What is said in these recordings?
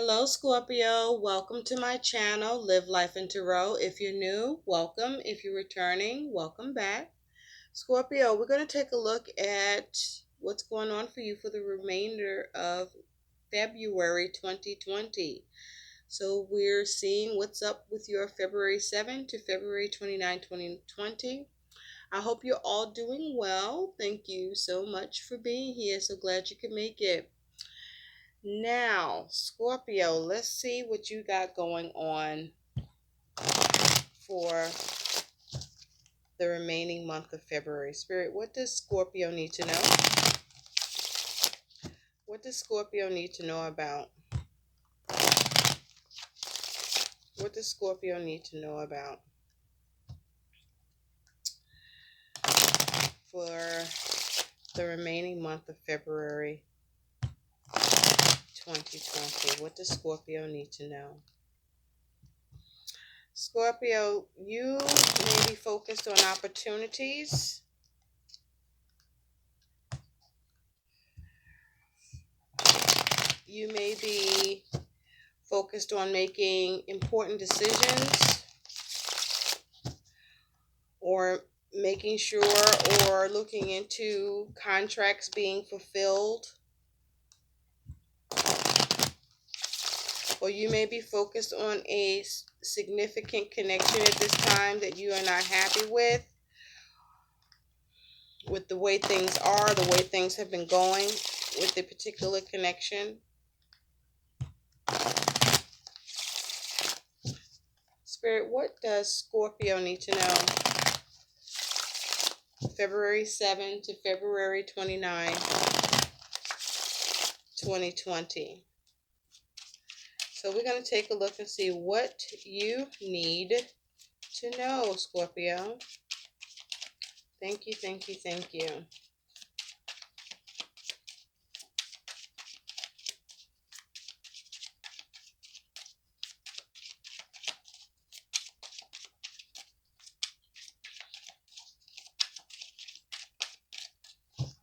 Hello, Scorpio. Welcome to my channel, Live Life in Tarot. If you're new, welcome. If you're returning, welcome back. Scorpio, we're going to take a look at what's going on for you for the remainder of February 2020. So we're seeing what's up with your February 7 to February 29, 2020. I hope you're all doing well. Thank you so much for being here. So glad you could make it. Now, Scorpio, let's see what you got going on for the remaining month of February. Spirit, what does Scorpio need to know? What does Scorpio need to know about? What does Scorpio need to know about for the remaining month of February 2020? What does Scorpio need to know? Scorpio, you may be focused on opportunities. You may be focused on making important decisions or making sure or looking into contracts being fulfilled. Or you may be focused on a significant connection at this time that you are not happy with the way things are, the way things have been going with the particular connection. Spirit, what does Scorpio need to know? February 7 to February 29, 2020. So we're going to take a look and see what you need to know, Scorpio. Thank you, thank you, thank you.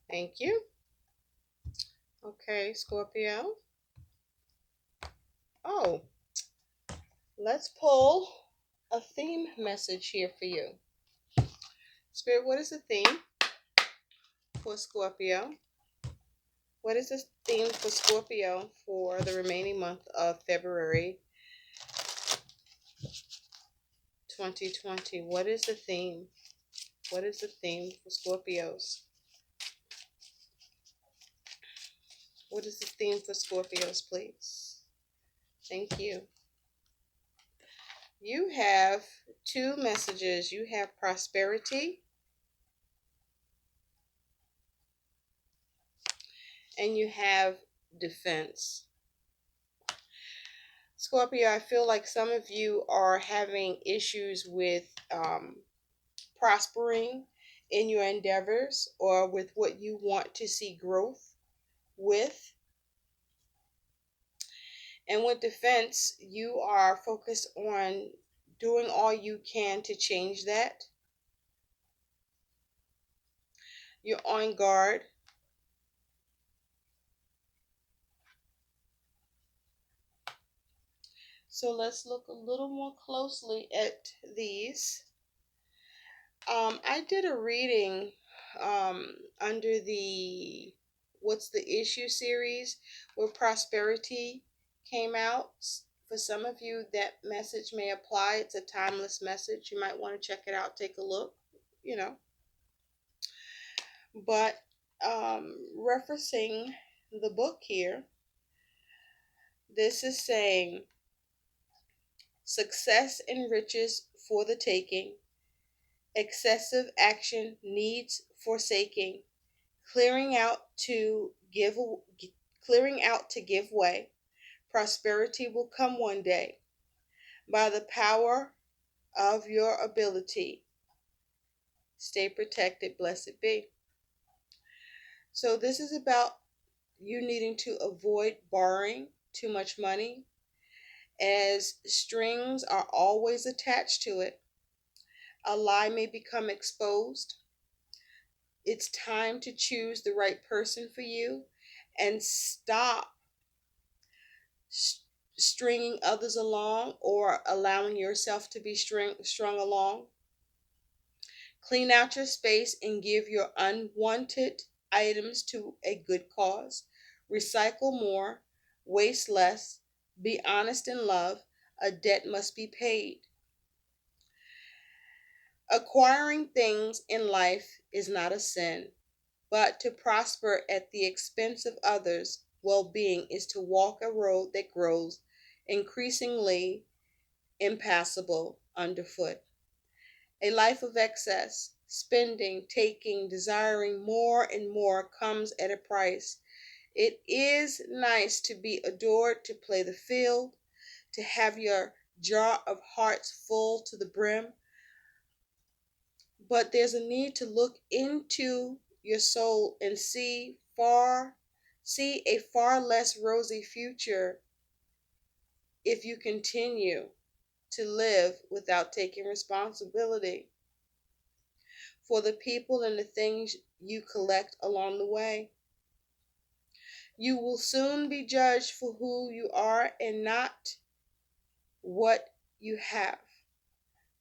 Thank you. Okay, Scorpio. Oh, let's pull a theme message here for you. Spirit, what is the theme for Scorpio? What is the theme for Scorpio for the remaining month of February 2020? What is the theme? What is the theme for Scorpios? What is the theme for Scorpios, please? Thank you. You have two messages. You have prosperity and you have defense. Scorpio, I feel like some of you are having issues with prospering in your endeavors or with what you want to see growth with. And with defense, you are focused on doing all you can to change that. You're on guard. So let's look a little more closely at these. I did a reading under the What's the Issue series where prosperity came out. For some of you, that message may apply. It's a timeless message. You might want to check it out, take a look, you know. But referencing the book here, this is saying success and riches for the taking, excessive action needs forsaking, clearing out to give way. Prosperity will come one day by the power of your ability. Stay protected, blessed be. So this is about you needing to avoid borrowing too much money, as strings are always attached to it. A lie may become exposed. It's time to choose the right person for you and stop stringing others along or allowing yourself to be strung along. Clean out your space and give your unwanted items to a good cause. Recycle more, waste less, be honest in love. A debt must be paid. Acquiring things in life is not a sin, but to prosper at the expense of others' well being is to walk a road that grows increasingly impassable underfoot. A life of excess, spending, taking, desiring more and more comes at a price. It is nice to be adored, to play the field, to have your jar of hearts full to the brim, but there's a need to look into your soul and see a far less rosy future if you continue to live without taking responsibility for the people and the things you collect along the way. You will soon be judged for who you are and not what you have.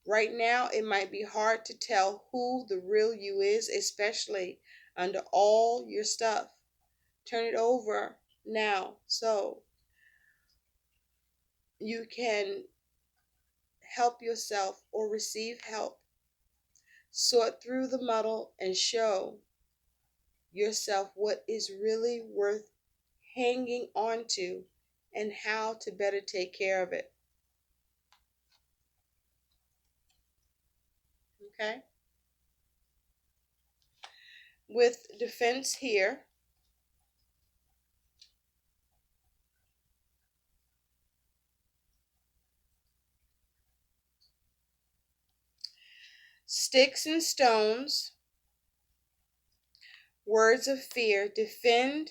Right now, it might be hard to tell who the real you is, especially under all your stuff. Turn it over now so you can help yourself or receive help. Sort through the muddle and show yourself what is really worth hanging on to and how to better take care of it. Okay? With defense here, sticks and stones, words of fear, defend,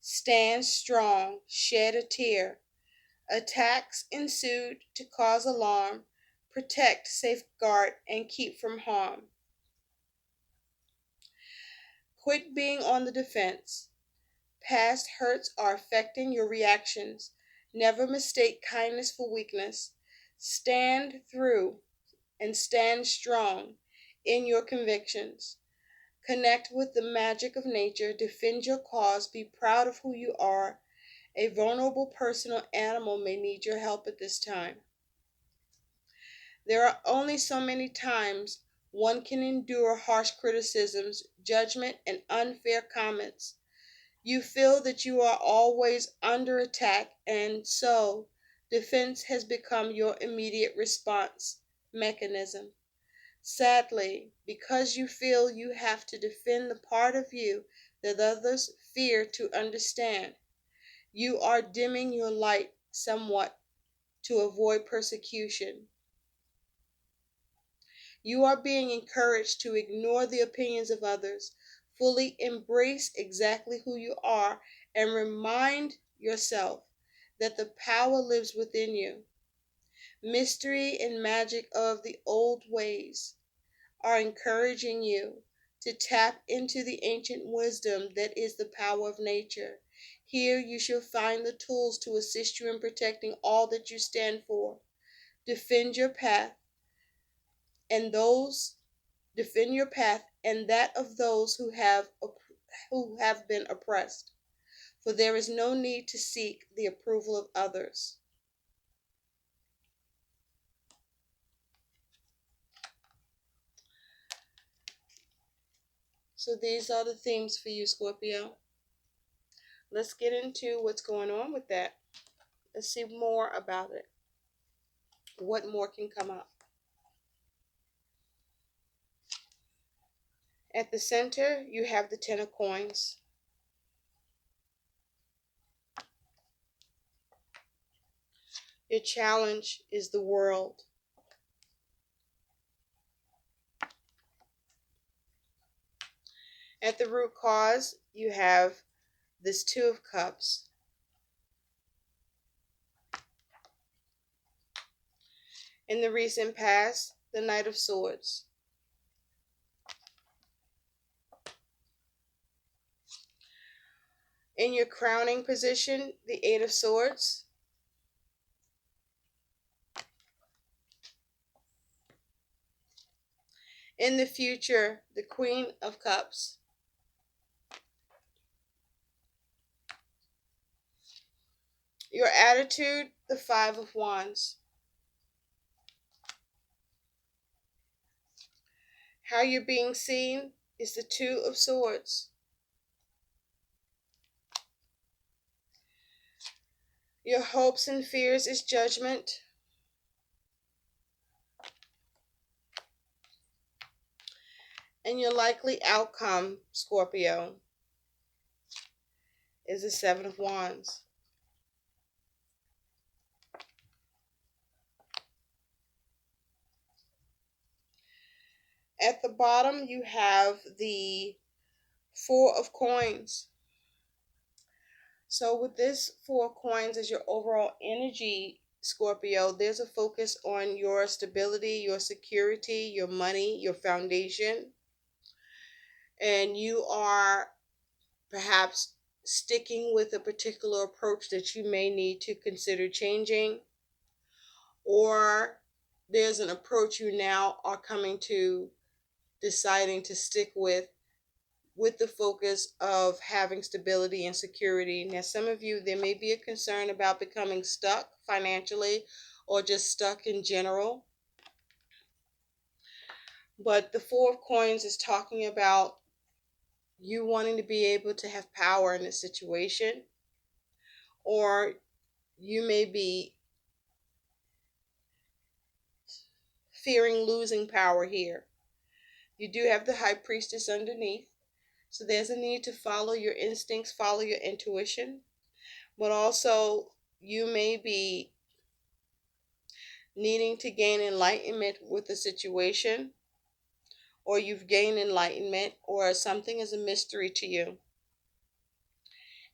stand strong, shed a tear. Attacks ensued to cause alarm, protect, safeguard, and keep from harm. Quit being on the defense. Past hurts are affecting your reactions. Never mistake kindness for weakness. Stand through and stand strong in your convictions. Connect with the magic of nature. Defend your cause. Be proud of who you are. A vulnerable person or animal may need your help at this time. There are only so many times one can endure harsh criticisms, judgment, and unfair comments. You feel that you are always under attack, and so defense has become your immediate response mechanism. Sadly, because you feel you have to defend the part of you that others fear to understand, you are dimming your light somewhat to avoid persecution. You are being encouraged to ignore the opinions of others, fully embrace exactly who you are, and remind yourself that the power lives within you. Mystery and magic of the old ways are encouraging you to tap into the ancient wisdom that is the power of nature. Here you shall find the tools to assist you in protecting all that you stand for. Defend your path and those defend your path and that of those who have been oppressed. For there is no need to seek the approval of others. So these are the themes for you, Scorpio. Let's get into what's going on with that. Let's see more about it. What more can come up? At the center, you have the Ten of Coins. Your challenge is the world. At the root cause, you have this Two of Cups. In the recent past, the Knight of Swords. In your crowning position, the Eight of Swords. In the future, the Queen of Cups. Your attitude, the Five of Wands. How you're being seen is the Two of Swords. Your hopes and fears is Judgment. And your likely outcome, Scorpio, is the Seven of Wands. At the bottom, you have the Four of Coins. So with this Four of Coins as your overall energy, Scorpio, there's a focus on your stability, your security, your money, your foundation. And you are perhaps sticking with a particular approach that you may need to consider changing, or there's an approach you now are coming to deciding to stick with the focus of having stability and security. Now, some of you, there may be a concern about becoming stuck financially or just stuck in general. But the Four of Coins is talking about you wanting to be able to have power in a situation, or you may be fearing losing power here. You do have the High Priestess underneath. So there's a need to follow your instincts, follow your intuition, but also you may be needing to gain enlightenment with the situation, or you've gained enlightenment, or something is a mystery to you.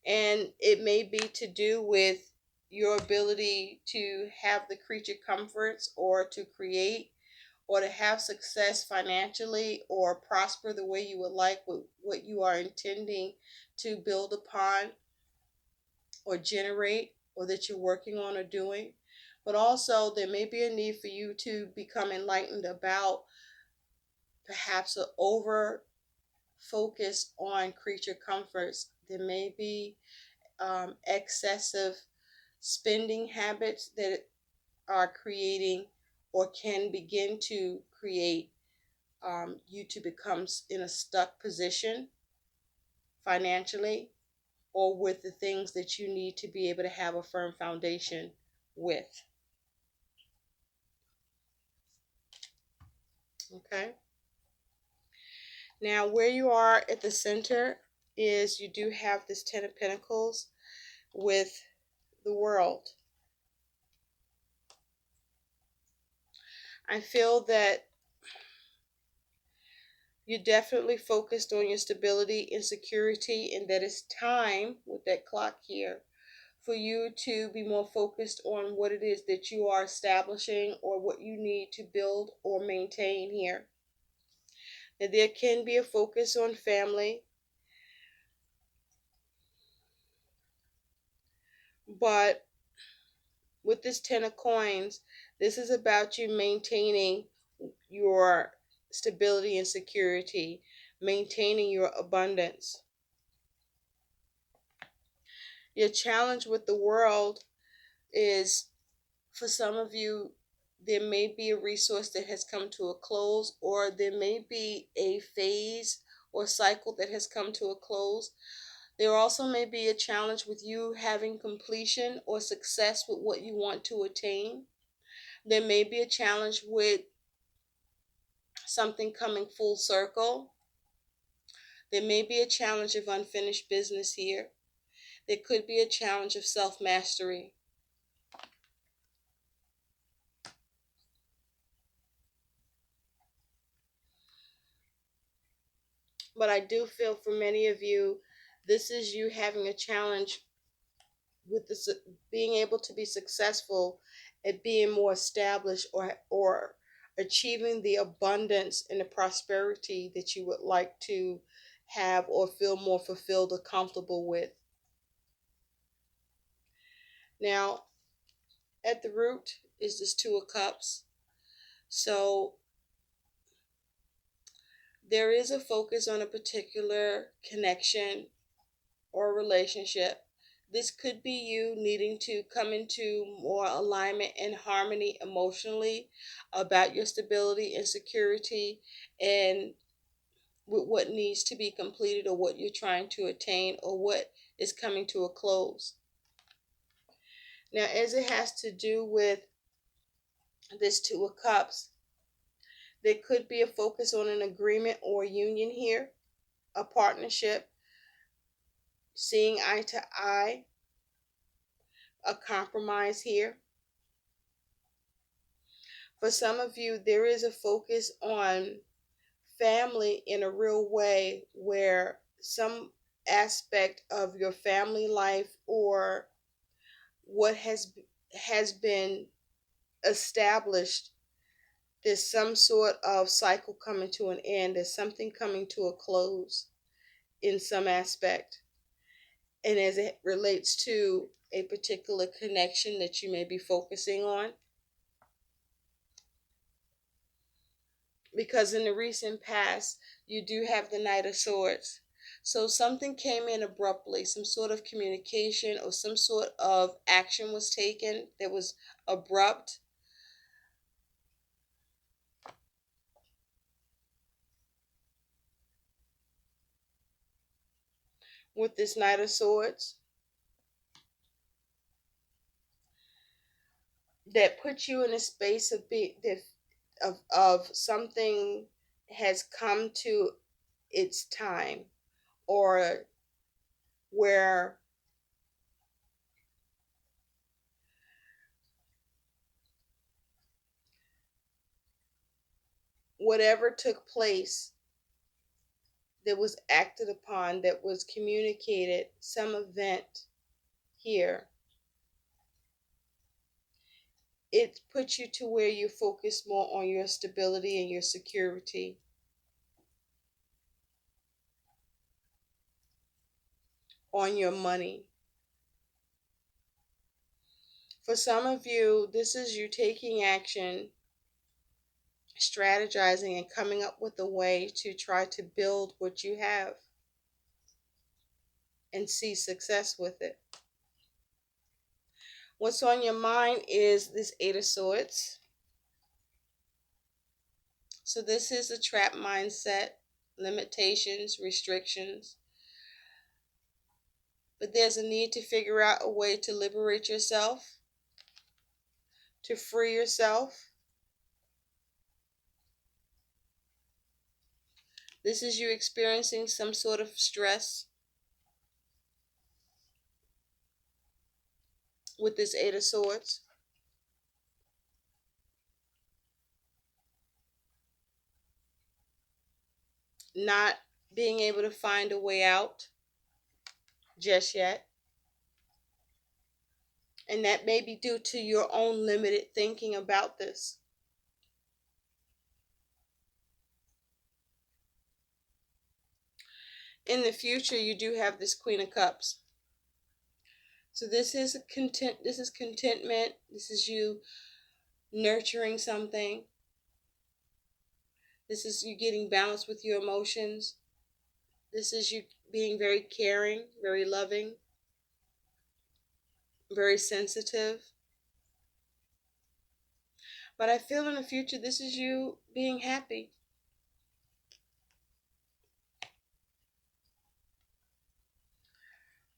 And it may be to do with your ability to have the creature comforts, or to create, or to have success financially, or prosper the way you would like with what you are intending to build upon or generate, or that you're working on or doing. But also, there may be a need for you to become enlightened about perhaps an over focus on creature comforts. There may be excessive spending habits that are creating, or can begin to create, you to become in a stuck position financially, or with the things that you need to be able to have a firm foundation with. Okay. Now, where you are at the center is you do have this Ten of Pentacles with the World. I feel that you're definitely focused on your stability and security, and that it's time with that clock here for you to be more focused on what it is that you are establishing, or what you need to build or maintain here. Now, there can be a focus on family, but with this Ten of Coins, this is about you maintaining your stability and security, maintaining your abundance. Your challenge with the World is, for some of you, there may be a resource that has come to a close, or there may be a phase or cycle that has come to a close. There also may be a challenge with you having completion or success with what you want to attain. There may be a challenge with something coming full circle. There may be a challenge of unfinished business here. There could be a challenge of self-mastery. But I do feel for many of you, this is you having a challenge with this, being able to be successful at being more established, or achieving the abundance and the prosperity that you would like to have, or feel more fulfilled or comfortable with. Now, at the root is this Two of Cups. So There is a focus on a particular connection or relationship. This could be you needing to come into more alignment and harmony emotionally about your stability and security and with what needs to be completed or what you're trying to attain or what is coming to a close. Now, as it has to do with this Two of Cups, there could be a focus on an agreement or union here, a partnership, seeing eye to eye, a compromise here. For some of you, there is a focus on family in a real way where some aspect of your family life or what has been established, there's some sort of cycle coming to an end, there's something coming to a close in some aspect, and as it relates to a particular connection that you may be focusing on, because in the recent past you do have the Knight of Swords. So something came in abruptly, some sort of communication or some sort of action was taken that was abrupt. With this Knight of Swords, that puts you in a space of something has come to its time, or where whatever took place that was acted upon, that was communicated, some event here, it puts you to where you focus more on your stability and your security, on your money. For some of you, this is you taking action, strategizing, and coming up with a way to try to build what you have and see success with it. What's on your mind is this Eight of Swords. So this is a trap mindset, limitations, restrictions. But there's a need to figure out a way to liberate yourself, to free yourself. This is you experiencing some sort of stress with this Eight of Swords. Not being able to find a way out just yet. And that may be due to your own limited thinking about this. In the future, you do have this Queen of Cups. So this is contentment. This is you nurturing something. This is you getting balanced with your emotions. This is you being very caring, very loving, very sensitive. But I feel in the future, this is you being happy.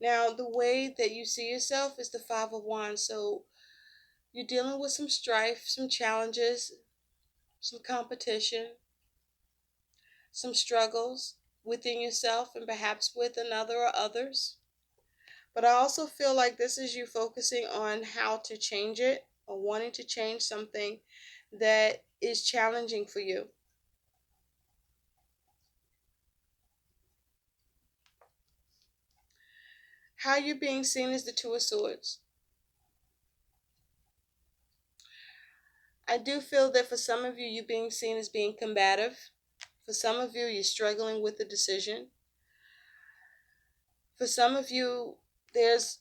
Now, the way that you see yourself is the Five of Wands. So you're dealing with some strife, some challenges, some competition, some struggles within yourself and perhaps with another or others. But I also feel like this is you focusing on how to change it or wanting to change something that is challenging for you. How you're being seen is the Two of Swords. I do feel that for some of you, you're being seen as being combative. For some of you, you're struggling with the decision. For some of you, there's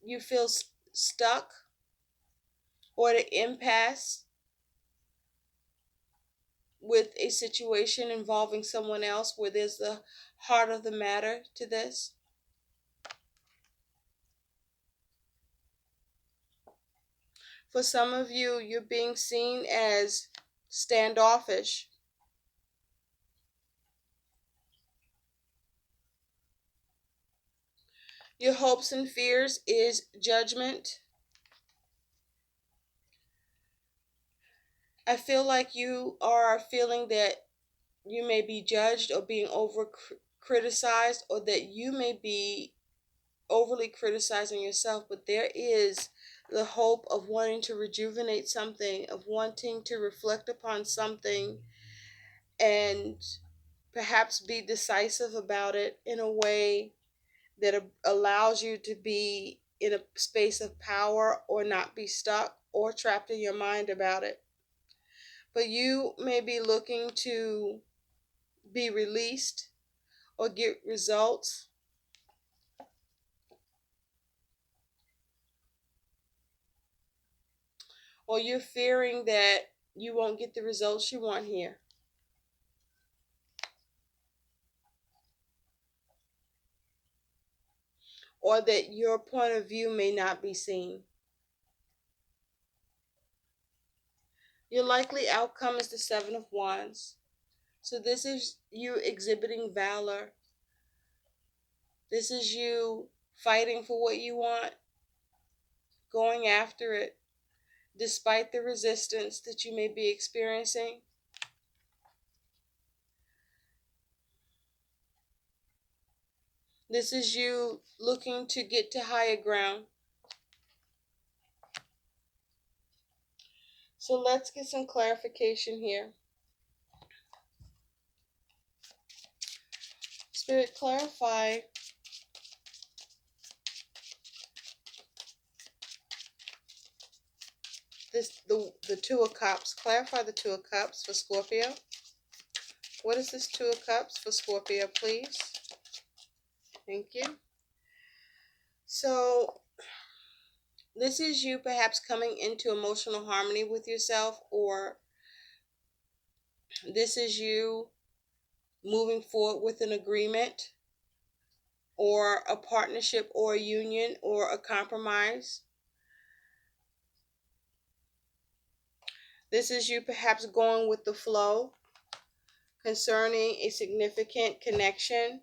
you feel stuck or the impasse with a situation involving someone else where there's the heart of the matter to this. For some of you, you're being seen as standoffish. Your hopes and fears is judgment. I feel like you are feeling that you may be judged or being over criticized, or that you may be overly criticizing yourself, but there is the hope of wanting to rejuvenate something, of wanting to reflect upon something and perhaps be decisive about it in a way that allows you to be in a space of power or not be stuck or trapped in your mind about it. But you may be looking to be released or get results, or you're fearing that you won't get the results you want here, or that your point of view may not be seen. Your likely outcome is the Seven of Wands. So this is you exhibiting valor. This is you fighting for what you want, going after it, despite the resistance that you may be experiencing. This is you looking to get to higher ground. So let's get some clarification here. Spirit, clarify the Two of Cups. Clarify the Two of Cups for Scorpio. What is this Two of Cups for Scorpio, please? Thank you. So this is you perhaps coming into emotional harmony with yourself, or this is you moving forward with an agreement or a partnership or a union or a compromise. This is you perhaps going with the flow concerning a significant connection.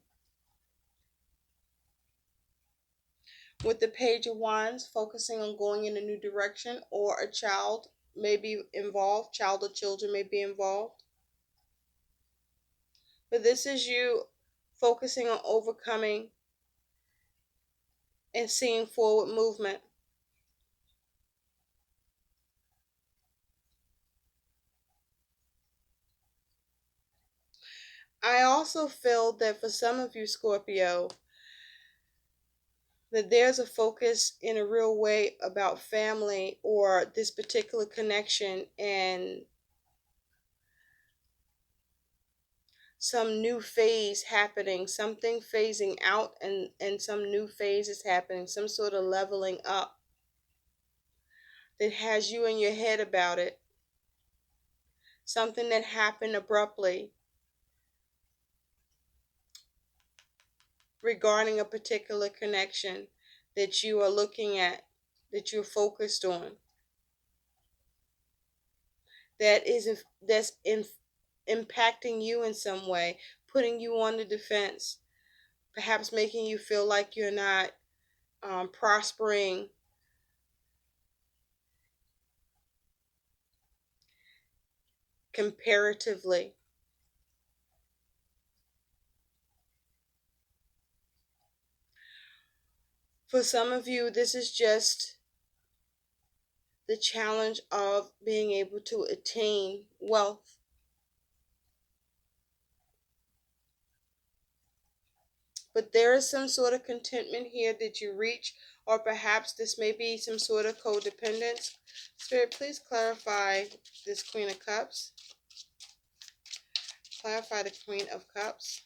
With the Page of Wands, focusing on going in a new direction, or a child may be involved, child or children may be involved. But this is you focusing on overcoming and seeing forward movement. I also feel that for some of you, Scorpio, that there's a focus in a real way about family or this particular connection, and some new phase happening, something phasing out, and some new phase is happening, some sort of leveling up that has you in your head about it. Something that happened abruptly regarding a particular connection that you are looking at, that you're focused on, that's impacting you in some way, putting you on the defense, perhaps making you feel like you're not prospering comparatively. For some of you, this is just the challenge of being able to attain wealth. But there is some sort of contentment here that you reach, or perhaps this may be some sort of codependence. Spirit, please clarify this Queen of Cups. Clarify the Queen of Cups.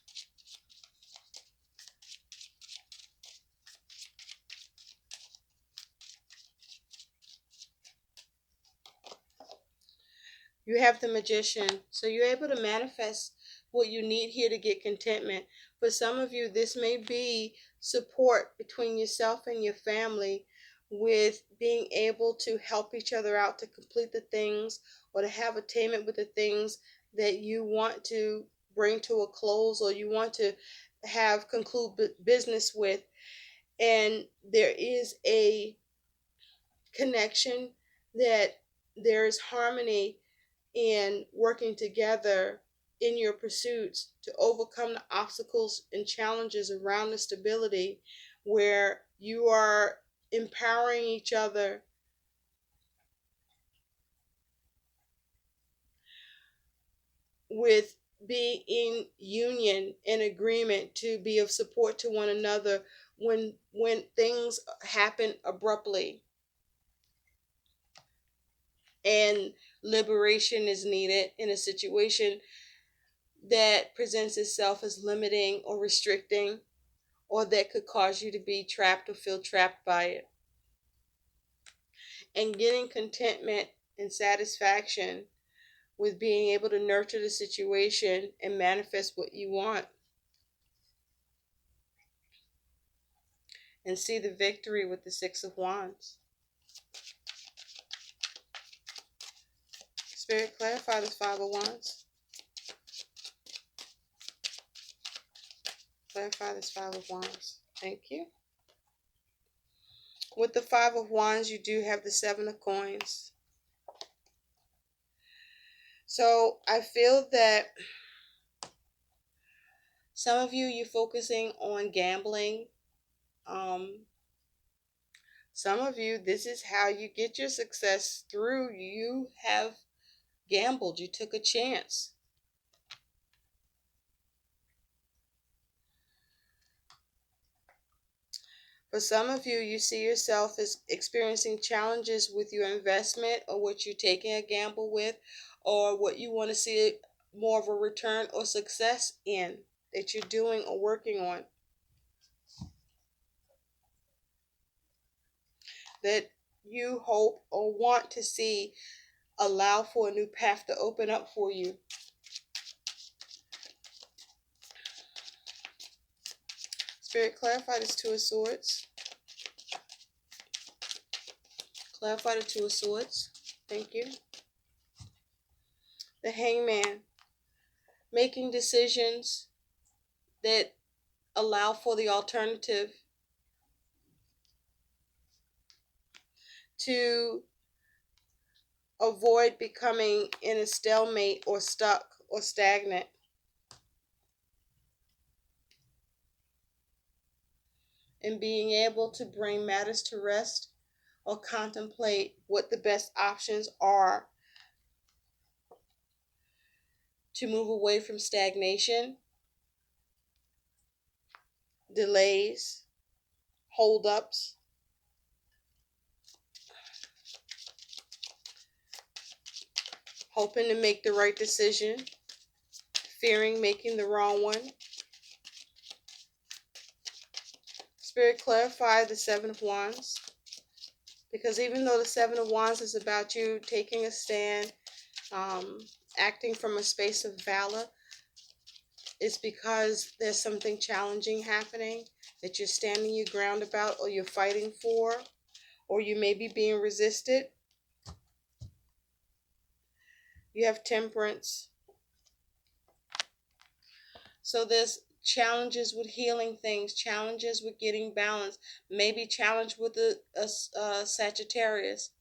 You have the Magician. So you're able to manifest what you need here to get contentment. For some of you, this may be support between yourself and your family, with being able to help each other out to complete the things, or to have attainment with the things that you want to bring to a close, or you want to have conclude business with. And there is a connection, that there is harmony in working together in your pursuits to overcome the obstacles and challenges around the stability, where you are empowering each other with being in union and agreement to be of support to one another when things happen abruptly and liberation is needed in a situation that presents itself as limiting or restricting, or that could cause you to be trapped or feel trapped by it. And getting contentment and satisfaction with being able to nurture the situation and manifest what you want and see the victory with the Six of Wands. Spirit, clarify this Five of Wands. Clarify this Five of Wands. Thank you. With the Five of Wands, you do have the Seven of Coins. So I feel that some of you, you're focusing on gambling. Some of you, this is how you get your success through. You have gambled. You took a chance. For some of you, you see yourself as experiencing challenges with your investment, or what you're taking a gamble with, or what you want to see more of a return or success in, that you're doing or working on, that you hope or want to see allow for a new path to open up for you. Spirit, clarify this Two of Swords. Clarify the Two of Swords. Thank you. The Hangman. Making decisions that allow for the alternative, to avoid becoming in a stalemate or stuck or stagnant. And being able to bring matters to rest, or contemplate what the best options are to move away from stagnation, delays, holdups. Hoping to make the right decision, fearing making the wrong one. Spirit, clarify the Seven of Wands. Because even though the Seven of Wands is about you taking a stand, acting from a space of valor, it's because there's something challenging happening that you're standing your ground about, or you're fighting for, or you may be being resisted. You have Temperance. So there's challenges with healing things, challenges with getting balance, maybe challenge with a Sagittarius,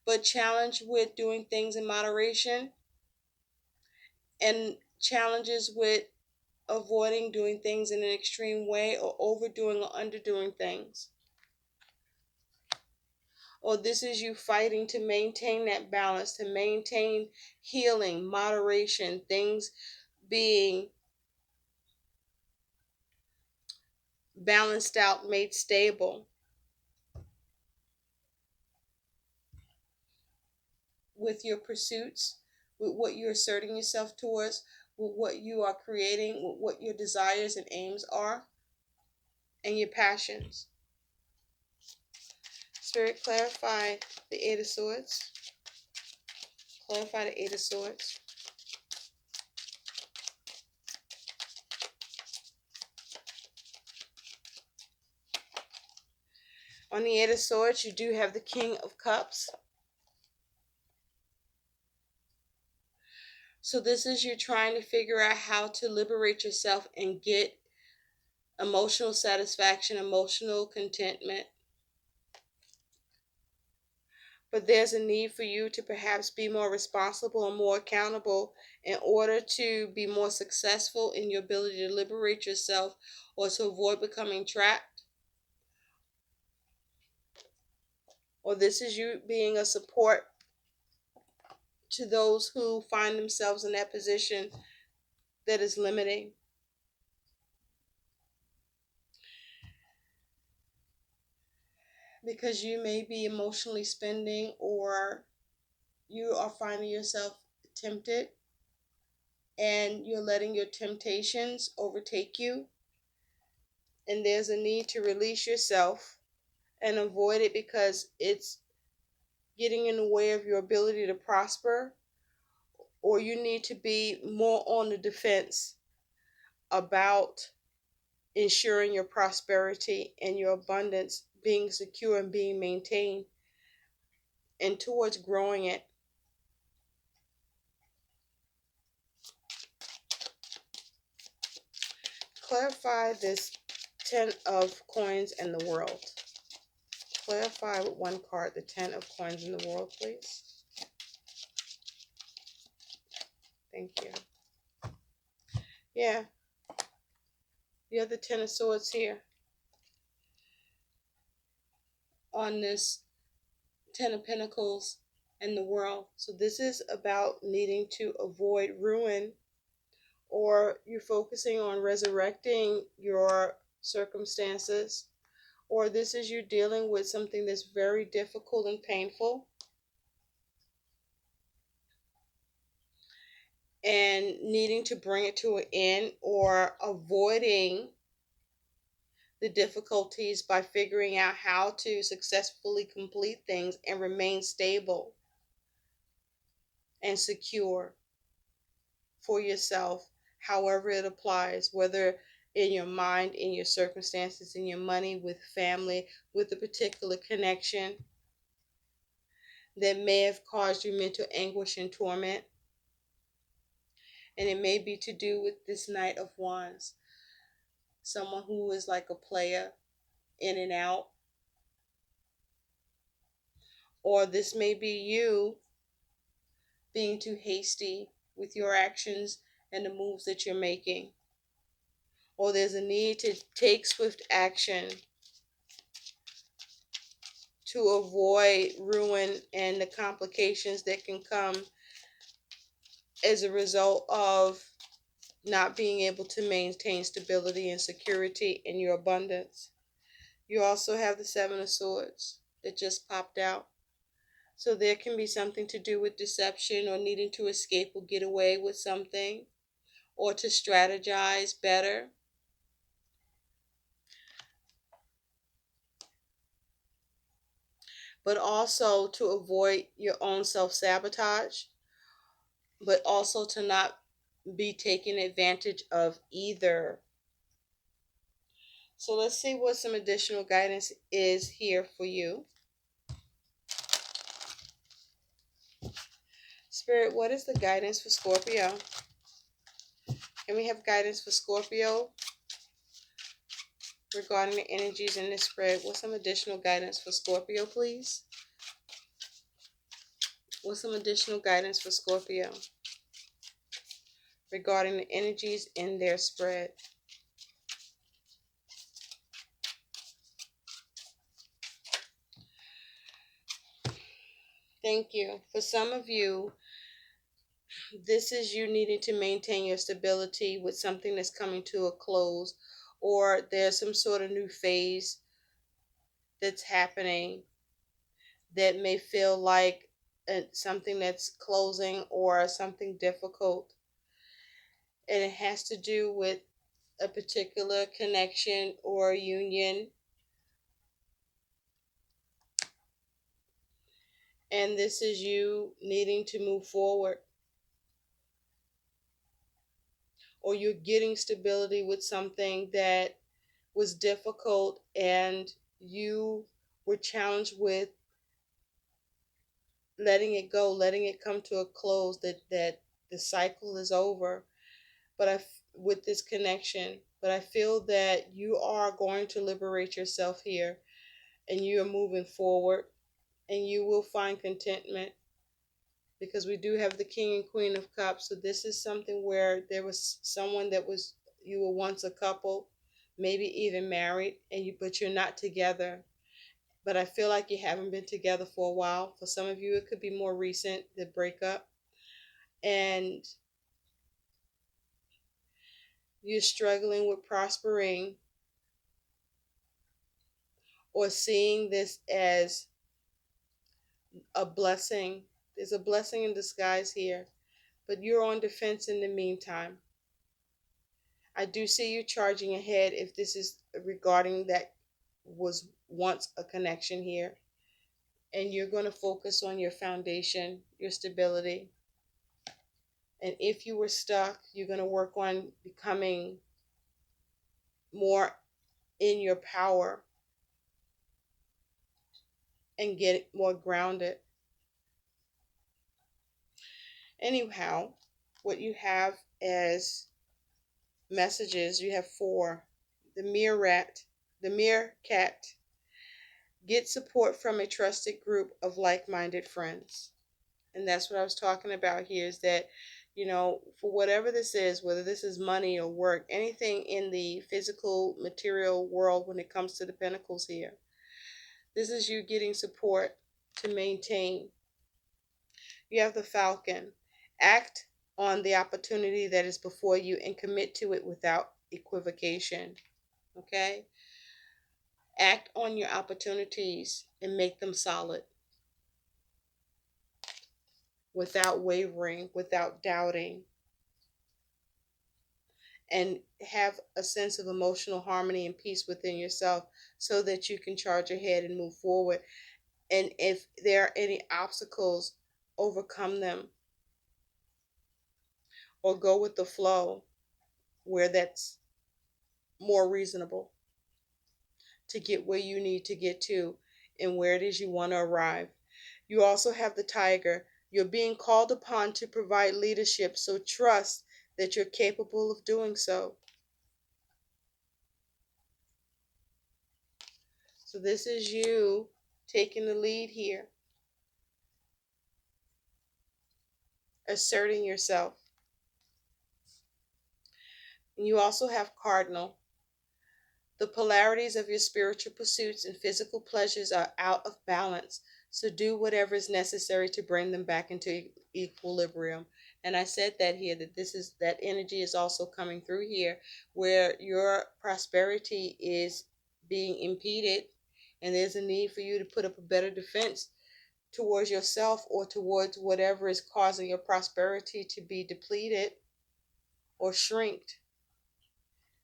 but challenge with doing things in moderation, and challenges with avoiding doing things in an extreme way, or overdoing or underdoing things. Or this is you fighting to maintain that balance, to maintain healing, moderation, things being balanced out, made stable, with your pursuits, with what you're asserting yourself towards, with what you are creating, with what your desires and aims are, and your passions. Spirit, clarify the Eight of Swords. Clarify the Eight of Swords. On the Eight of Swords, you do have the King of Cups. So this is you trying to figure out how to liberate yourself and get emotional satisfaction, emotional contentment. But there's a need for you to perhaps be more responsible and more accountable in order to be more successful in your ability to liberate yourself or to avoid becoming trapped. Or this is you being a support to those who find themselves in that position that is limiting. Because you may be emotionally spending, or you are finding yourself tempted and you're letting your temptations overtake you, and there's a need to release yourself and avoid it because it's getting in the way of your ability to prosper, or you need to be more on the defense about ensuring your prosperity and your abundance being secure and being maintained, and towards growing it. Clarify this Ten of Coins and the World. Clarify with one card the Ten of Coins in the World, please. Thank you. Yeah, you have the Ten of Swords here on this Ten of Pentacles and the World. So this is about needing to avoid ruin, or you're focusing on resurrecting your circumstances, or this is you dealing with something that's very difficult and painful and needing to bring it to an end, or avoiding the difficulties by figuring out how to successfully complete things and remain stable and secure for yourself, however it applies, whether in your mind, in your circumstances, in your money, with family, with a particular connection that may have caused you mental anguish and torment. And it may be to do with this Knight of Wands, someone who is like a player, in and out. Or this may be you being too hasty with your actions and the moves that you're making. Or there's a need to take swift action to avoid ruin and the complications that can come as a result of not being able to maintain stability and security in your abundance. You also have the Seven of Swords that just popped out. So there can be something to do with deception, or needing to escape or get away with something, or to strategize better. But also to avoid your own self-sabotage, but also to not be taken advantage of either. So let's see what some additional guidance is here for you. Spirit, what is the guidance for Scorpio? Can we have guidance for Scorpio regarding the energies in this spread? What's some additional guidance for Scorpio, please? What's some additional guidance for Scorpio regarding the energies in their spread? Thank you. For some of you, this is you needing to maintain your stability with something that's coming to a close, or there's some sort of new phase that's happening that may feel like something that's closing or something difficult. And it has to do with a particular connection or union. And this is you needing to move forward, or you're getting stability with something that was difficult and you were challenged with letting it go, letting it come to a close, that the cycle is over. But with this connection, but I feel that you are going to liberate yourself here, and you are moving forward, and you will find contentment, because we do have the King and Queen of Cups. So this is something where there was someone that was, you were once a couple, maybe even married, and you, but you're not together. But I feel like you haven't been together for a while. For some of you, it could be more recent, the breakup, and you're struggling with prospering, or seeing this as a blessing. There's a blessing in disguise here, but you're on defense in the meantime. I do see you charging ahead if this is regarding that was once a connection here. And you're going to focus on your foundation, your stability. And if you were stuck, you're going to work on becoming more in your power and get more grounded. Anyhow, what you have as messages, you have four. The meerkat. Get support from a trusted group of like-minded friends. And that's what I was talking about here, is that, for whatever this is, whether this is money or work, anything in the physical material world, when it comes to the pentacles here, this is you getting support to maintain. You have the Falcon. Act on the opportunity that is before you and commit to it without equivocation. Okay? Act on your opportunities and make them solid, without wavering, without doubting, and have a sense of emotional harmony and peace within yourself, so that you can charge ahead and move forward. And if there are any obstacles, overcome them, or go with the flow where that's more reasonable to get where you need to get to and where it is you want to arrive. You also have the Tiger. You're being called upon to provide leadership, so trust that you're capable of doing so. So this is you taking the lead here, asserting yourself. And you also have Cardinal. The polarities of your spiritual pursuits and physical pleasures are out of balance, so do whatever is necessary to bring them back into equilibrium. And I said that here, that this is, that energy is also coming through here, where your prosperity is being impeded, and there's a need for you to put up a better defense towards yourself, or towards whatever is causing your prosperity to be depleted or shrinked.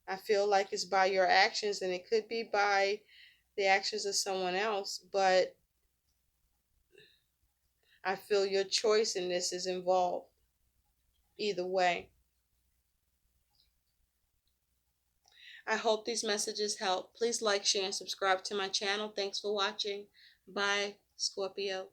I feel like it's by your actions, and it could be by the actions of someone else, but I feel your choice in this is involved either way. I hope these messages help. Please like, share, and subscribe to my channel. Thanks for watching. Bye, Scorpio.